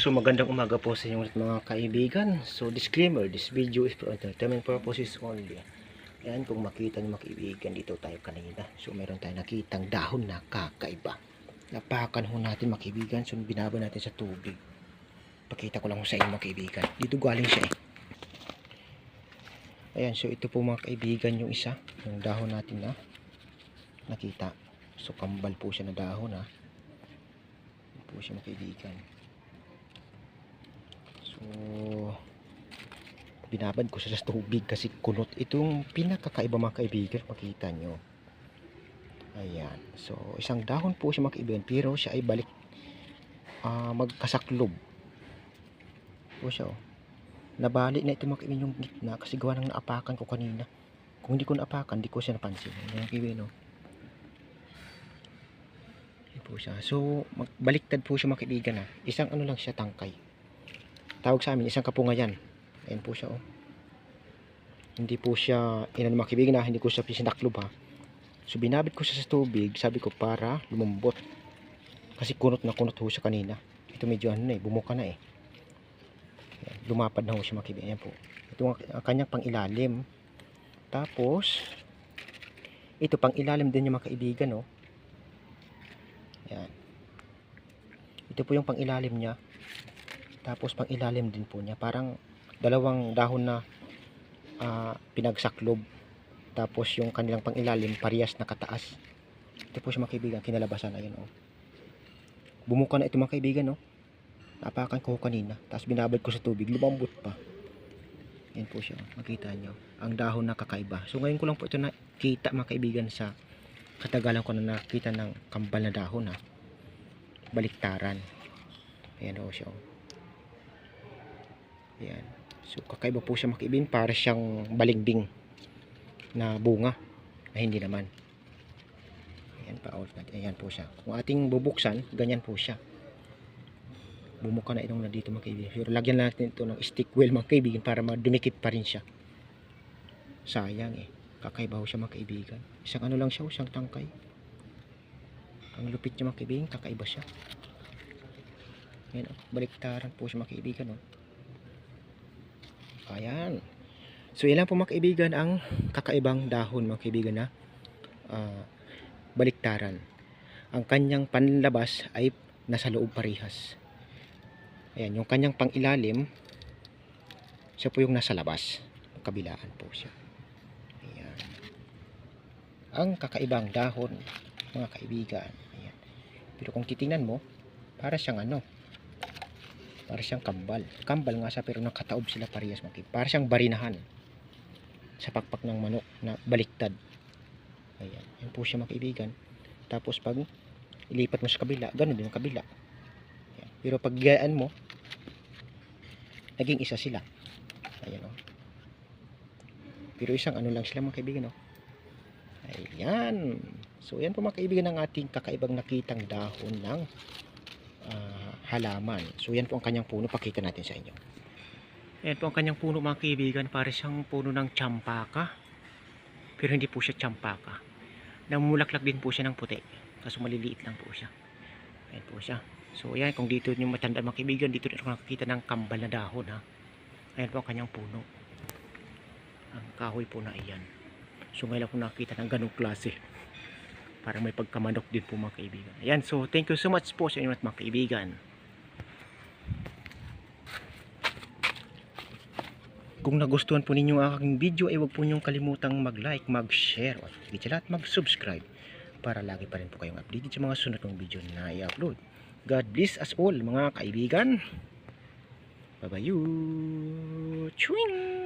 So magandang umaga po sa inyo mga kaibigan. So disclaimer, this video is for entertainment purposes only. Ayan, kung makita niyo mga kaibigan, dito tayo kanina. So meron tayong nakitang dahon na kakaiba. Napakan ho natin mga kaibigan. So binaba natin sa tubig. Pakita ko lang sa inyo mga kaibigan. Dito galing siya eh. Ayan, so ito po mga kaibigan yung isa. Yung dahon natin na nakita. So kambal po siya na dahon ha. Ito po siya mga kaibigan. So binabad ko siya sa tubig kasi kunot. Itong pinakakaiba mga kaibigan, makita nyo. Ayan, so isang dahon po siya mga kaibigan, pero siya ay balik magkasaklob po siya oh. Nabali na ito mga kaibigan yung gitna kasi gawa ng naapakan ko kanina. Kung hindi ko naapakan, hindi ko siya napansin. Ayan mga kaibigan oh. Ayan po siya. So baliktad po siya mga kaibigan ha. Isang ano lang siya, tangkay. Tawag sa amin, isang kapungayan. Ayan po siya oh. Hindi po siya inan mga kaibigan na, hindi ko siya sinaklob ha. So binabit ko siya sa tubig, sabi ko para lumambot. Kasi kunot na kunot ho siya kanina. Ito medyo ano na eh, bumuka na eh. Ayan, lumapad na ho siya mga kaibigan. Ayan po. Ito ang kanyang pangilalim. Tapos ito pang ilalim din yung mga kaibigan oh. Ayan. Ito po yung pang ilalim niya. Tapos pang ilalim din po niya. Parang dalawang dahon na pinagsaklob. Tapos yung kanilang pang ilalim parehas na kataas. Ito po siya mga kaibigan, kinalabasan. Ayan oh. Bumuka na ito mga kaibigan oh. Napakan ko kanina. Tapos binabad ko sa tubig, lumambot pa. Ayan po siya, makita nyo. Ang dahon na kakaiba. So ngayon ko lang po ito nakita mga kaibigan, sa katagalan ko na nakita ng kambal na dahon ha. Baliktaran. Ayan oh siya oh. Ayan. So kakaiba po siya mga kaibigan, para siyang balimbing na bunga na hindi naman. Ayan pa out natin. Ayan po siya. Kung ating bubuksan, ganyan po siya. Bumuka na itong na dito mga kaibigan. Pero lagyan natin ito ng stick wheel mga kaibigan para madumikit pa rin siya. Sayang eh. Kakaiba ho siya mga kaibigan. Isang ano lang siya, isang tangkay. Ang lupit niya mga kaibigan, kakaiba siya. Ayan oh. Baliktaran po siya mga kaibigan oh. Ayan. So ilan po mga kaibigan ang kakaibang dahon mga kaibigan na baliktaran. Ang kanyang panlabas ay nasa loob parehas. Ayan, yung kanyang pangilalim, siya po yung nasa labas. Kabilaan po siya. Ayan. Ang kakaibang dahon mga kaibigan. Ayan. Pero kung titingnan mo, para siyang ano, para siyang kambal. Kambal nga siya pero nakataob sila parehas mga kaibigan. Para siyang barinahan sa pakpak ng manok na baliktad. Ayan. Yan po siya mga kaibigan. Tapos pag ilipat mo sa kabila, ganun din yung kabila. Ayan. Pero pag gayaan mo, naging isa sila. Ayan o. Pero isang ano lang sila mga kaibigan o. Ayan. So yan po mga kaibigan ang ating kakaibang nakitang dahon ng halaman. So yan po ang kanyang puno. Pakita natin sa inyo. Ayan po ang kanyang puno mga kaibigan. Para siyang puno ng tsampaka. Pero hindi po siya tsampaka. Namulaklak din po siya ng puti. Kaso maliliit lang po siya. Ayan po siya. So ayan, kung dito nyo matanda mga kaibigan, dito rin ako nakikita ng kambal na dahon ha. Ayan po ang kanyang puno. Ang kahoy po na iyan. So ngayon ako nakikita ng ganong klase. Parang may pagkamanok din po mga kaibigan. Ayan, so thank you so much po sa inyo mga kaibigan. Kung nagustuhan po ninyo ang aking video, ay huwag po ninyong kalimutang mag-like, mag-share, at higit sa lahat mag-subscribe para lagi pa rin po kayong updated sa mga sunod kong video na i-upload. God bless us all mga kaibigan. Bye-bye. Chewing!